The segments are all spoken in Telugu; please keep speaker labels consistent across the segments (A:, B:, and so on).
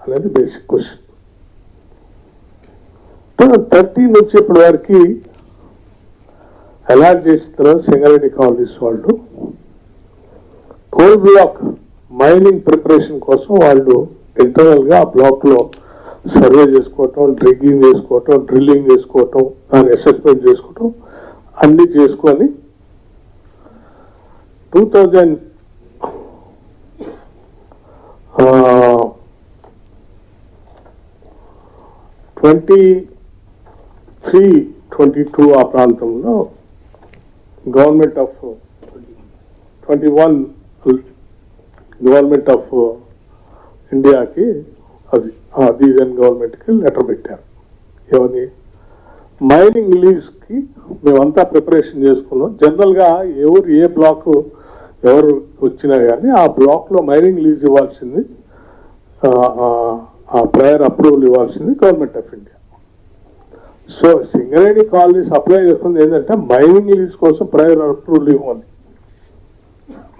A: అనేది బేసిక్ క్వశ్చన్. 2013 నుంచి ఇప్పటి వరకు అలాట్ చేసిన తర్వాత సింగరేణి కాలనీస్ వాళ్ళు కోల్ బ్లాక్ మైనింగ్ ప్రిపరేషన్ కోసం వాళ్ళు ఇంటర్నల్గా ఆ బ్లాక్లో సర్వే చేసుకోవటం, డ్రిగ్గింగ్ చేసుకోవటం, డ్రిల్లింగ్ చేసుకోవటం, దాన్ని అసెస్మెంట్ చేసుకోవటం అన్నీ చేసుకొని 2023-22 ఆ ప్రాంతంలో గవర్నమెంట్ ఆఫ్ 21 గవర్నమెంట్ ఆఫ్ ఇండియాకి అది గవర్నమెంట్కి లెటర్ పెట్టారు. ఏమని? మైనింగ్ లీజ్కి మేమంతా ప్రిపరేషన్ చేసుకున్నాం. జనరల్గా ఎవరు ఏ బ్లాక్ ఎవరు వచ్చినా కానీ ఆ బ్లాక్లో మైనింగ్ లీజ్ ఇవ్వాల్సింది, ఆ ప్రయర్ అప్రూవల్ ఇవ్వాల్సింది government of India. So Singareni collieries apply చేస్తుంది ఏంటంటే మైనింగ్ లీజ్ కోసం ప్రయర్ అప్రూవల్ ఇవ్వాలి,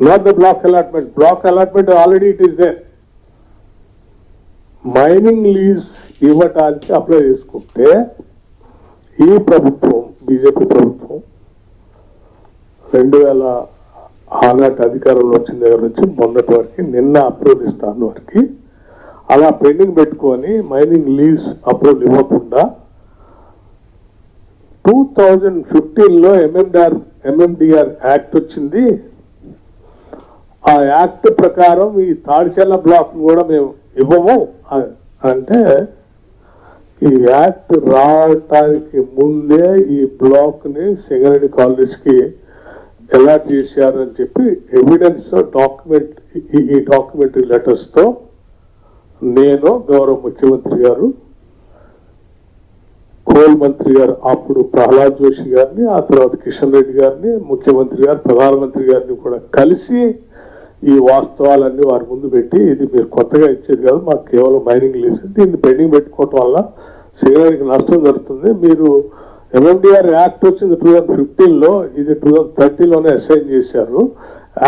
A: not the block allotment. Block allotment already it is there. Mining lease ఇవ్వటానికి అప్లై చేసుకుంటే ఈ ప్రభుత్వం, బీజేపీ ప్రభుత్వం 2000 ఆనాటి అధికారంలో వచ్చిన దగ్గర నుంచి మొన్నటి వరకు, నిన్న అప్రూవల్ ఇస్తాను వరకు అలా పెండింగ్ పెట్టుకొని మైనింగ్ లీజ్ అప్రూవల్ ఇవ్వకుండా 2015లో ఎంఎండిఆర్ యాక్ట్ వచ్చింది. ఆ యాక్ట్ ప్రకారం ఈ తాడిచెల్ల బ్లాక్ కూడా మేము ఇవ్వము అంటే, ఈ యాక్ట్ రావటానికి ముందే ఈ బ్లాక్ని సింగరేణి కాలనీస్కి అలాట్ చేశారని చెప్పి ఎవిడెన్స్ డాక్యుమెంట్, ఈ డాక్యుమెంటరీ లెటర్స్తో నేను, గౌరవ ముఖ్యమంత్రి గారు, కోల్ మంత్రి గారు అప్పుడు ప్రహ్లాద్ జోషి గారిని, ఆ తర్వాత కిషన్ రెడ్డి గారిని, ముఖ్యమంత్రి గారు, ప్రధానమంత్రి గారిని కూడా కలిసి ఈ వాస్తవాలన్నీ వారి ముందు పెట్టి, ఇది మీరు కొత్తగా ఇచ్చేది కాదు, మాకు కేవలం మైనింగ్ లీజ్, దీన్ని పెండింగ్ పెట్టుకోవటం వల్ల సింగరేణికి నష్టం జరుగుతుంది. మీరు ఎంఎండిఆర్ యాక్ట్ వచ్చింది 2015లో, ఇది 2030లోనే అసైన్ చేశారు.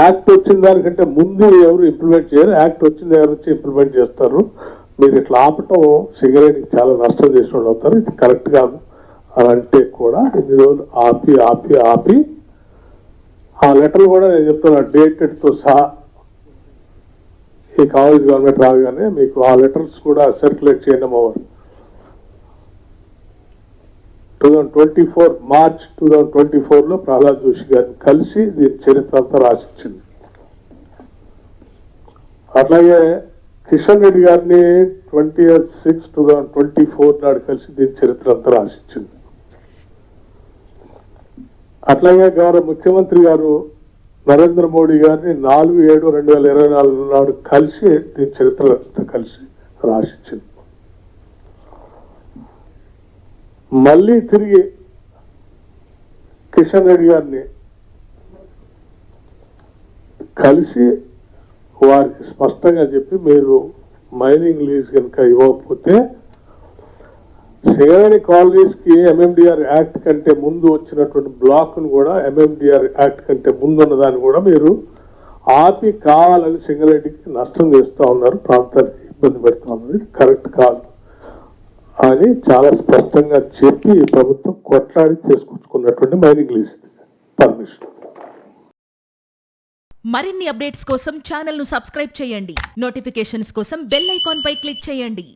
A: యాక్ట్ వచ్చిన దానికంటే ముందు ఎవరు ఇంప్లిమెంట్ చేయరు, యాక్ట్ వచ్చిన దగ్గర నుంచి ఇంప్లిమెంట్ చేస్తారు. మీరు ఇట్లా ఆపటం సింగరేణికి చాలా నష్టం చేసిన వాళ్ళు అవుతారు, ఇది కరెక్ట్ కాదు అని అంటే కూడా ఇన్ని రోజులు ఆపి ఆపి ఆపి ఆ లెటర్లు కూడా నేను చెప్తున్నా డేటెడ్తో సహా, ఈ కాంగ్రెస్ గవర్నమెంట్ రాగానే మీకు ఆ లెటర్స్ కూడా సర్క్యులేట్ చేయడం అవ్వరు. 2024 మార్చ్ 2024లో ప్రహ్లాద్ జోషి గారిని కలిసి దీని చరిత్ర అంతా రాసిచ్చింది. అట్లాగే కిషన్ రెడ్డి గారిని 20/6/2024 నాడు కలిసి దీని చరిత్ర అంతా రాసిచ్చింది. అట్లాగే గౌరవ ముఖ్యమంత్రి గారు నరేంద్ర మోడీ గారిని 4/7/2024 నాడు కలిసి దీని చరిత్ర అంతా కలిసి రాసిచ్చింది. మళ్ళీ తిరిగి కిషన్ రెడ్డి గారిని కలిసి వారికి స్పష్టంగా చెప్పి, మీరు మైనింగ్ లీజ్ కనుక ఇవ్వకపోతే సింగరేణి కాలనీస్కి ఎంఎండిఆర్ యాక్ట్ కంటే ముందు వచ్చినటువంటి బ్లాక్ను కూడా ఎంఎండిఆర్ యాక్ట్ కంటే ముందు ఉన్నదాన్ని కూడా మీరు ఆపి కావాలని సింగరేణికి నష్టం చేస్తూ ఉన్నారు, ప్రాంతానికి ఇబ్బంది పెడతా ఉన్నారు, ఇది కరెక్ట్ కాదు అని చాలా స్పష్టంగా చెప్పి ఈ ప్రభుత్వం కొట్లాడి తీసుకొచ్చుకున్నటువంటి మైనింగ్ లీజ్ పర్మిషన్.
B: మరిన్ని అప్డేట్స్ కోసం ఛానల్ ను సబ్స్క్రైబ్ చేయండి. నోటిఫికేషన్స్ కోసం బెల్ ఐకాన్ పై క్లిక్ చేయండి.